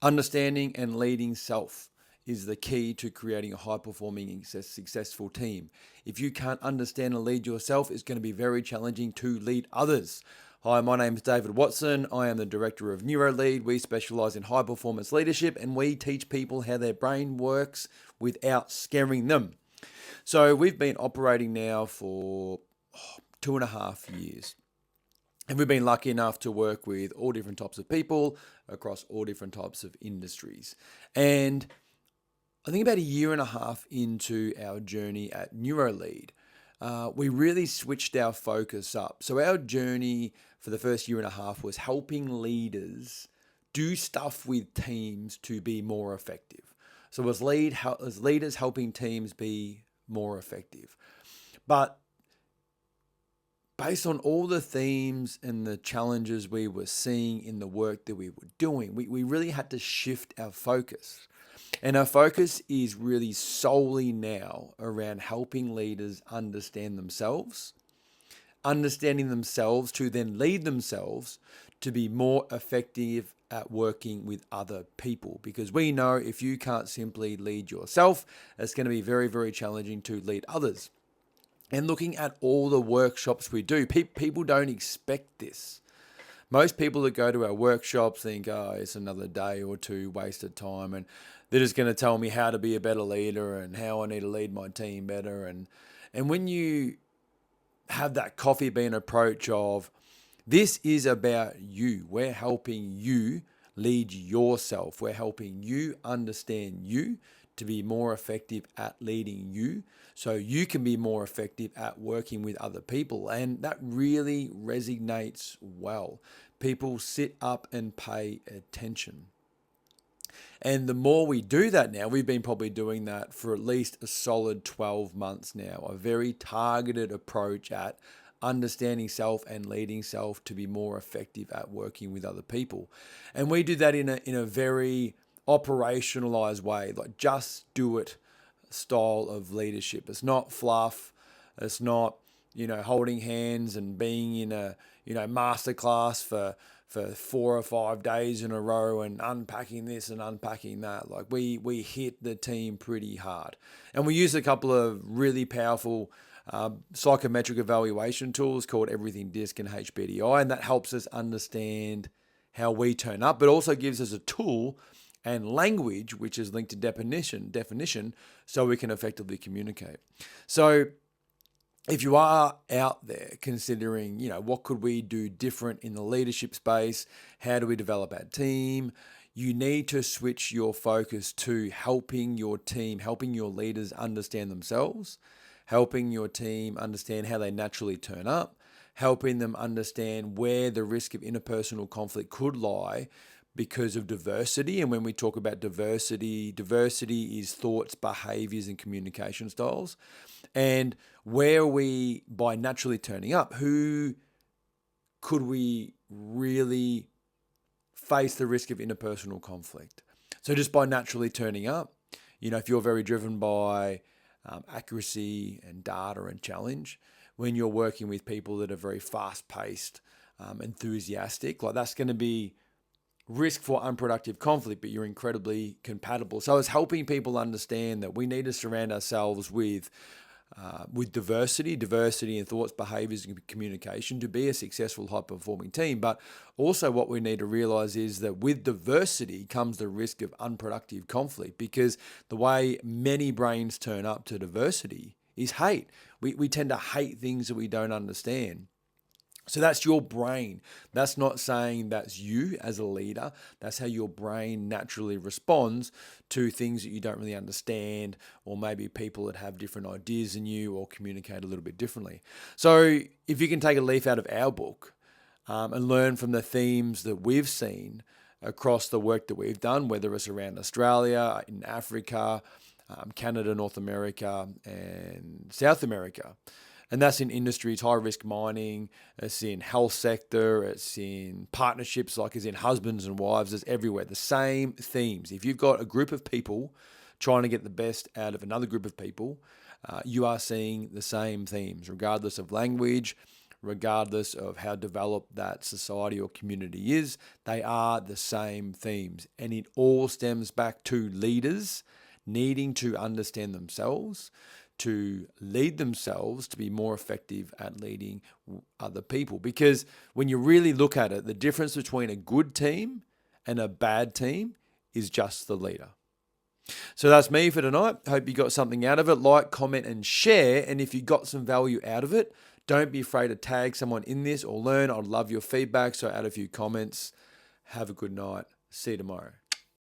Understanding and leading self is the key to creating a high-performing and successful team. If you can't understand and lead yourself, it's going to be very challenging to lead others. Hi, my name is David Watson. I am the director of NeuroLead. We specialize in high-performance leadership, and we teach people how their brain works without scaring them. So we've been operating now for 2.5 years. And we've been lucky enough to work with all different types of people across all different types of industries. And I think about a year and a half into our journey at NeuroLead, we really switched our focus up. So our journey for the first year and a half was helping leaders do stuff with teams to be more effective. So as leaders helping teams be more effective. But based on all the themes and the challenges we were seeing in the work that we were doing, we really had to shift our focus. And our focus is really solely now around helping leaders understanding themselves to then lead themselves to be more effective at working with other people. Because we know if you can't simply lead yourself, it's going to be very, very challenging to lead others. And looking at all the workshops we do, people don't expect this. Most people that go to our workshops think, oh, it's another day or two wasted time, and they're just going to tell me how to be a better leader and how I need to lead my team better. And when you have that coffee bean approach of, this is about you, we're helping you lead yourself, we're helping you understand you to be more effective at leading you so you can be more effective at working with other people. And that really resonates well. People sit up and pay attention. And the more we do that now, we've been probably doing that for at least a solid 12 months now, a very targeted approach at understanding self and leading self to be more effective at working with other people. And we do that in a very operationalized way, like just do it style of leadership. It's not fluff. It's not, holding hands and being in a, masterclass for 4 or 5 days in a row and unpacking this and unpacking that. Like we hit the team pretty hard. And we use a couple of really powerful psychometric evaluation tools called Everything DISC and HBDI, and that helps us understand how we turn up, but also gives us a tool and language which is linked to definition so we can effectively communicate. So if you are out there considering, what could we do different in the leadership space? How do we develop our team? You need to switch your focus to helping your team, helping your leaders understand themselves, helping your team understand how they naturally turn up, helping them understand where the risk of interpersonal conflict could lie because of diversity. And when we talk about diversity is thoughts, behaviors, and communication styles. And where we, by naturally turning up, who could we really face the risk of interpersonal conflict? So just by naturally turning up, if you're very driven by accuracy and data and challenge, when you're working with people that are very fast-paced, enthusiastic, like that's going to be risk for unproductive conflict, but you're incredibly compatible. So it's helping people understand that we need to surround ourselves with diversity in thoughts, behaviors, and communication to be a successful, high-performing team. But also what we need to realize is that with diversity comes the risk of unproductive conflict, because the way many brains turn up to diversity is hate. We tend to hate things that we don't understand. So that's your brain. That's not saying that's you as a leader. That's how your brain naturally responds to things that you don't really understand, or maybe people that have different ideas than you or communicate a little bit differently. So if you can take a leaf out of our book and learn from the themes that we've seen across the work that we've done, whether it's around Australia, in Africa, Canada, North America, and South America. And that's in industries, high risk mining, it's in health sector, it's in partnerships, like it's in husbands and wives, it's everywhere. The same themes. If you've got a group of people trying to get the best out of another group of people, you are seeing the same themes, regardless of language, regardless of how developed that society or community is. They are the same themes. And it all stems back to leaders needing to understand themselves, to lead themselves to be more effective at leading other people. Because when you really look at it, the difference between a good team and a bad team is just the leader. So that's me for tonight. Hope you got something out of it. Like, comment, and share. And if you got some value out of it, don't be afraid to tag someone in this or learn. I'd love your feedback. So add a few comments. Have a good night. See you tomorrow.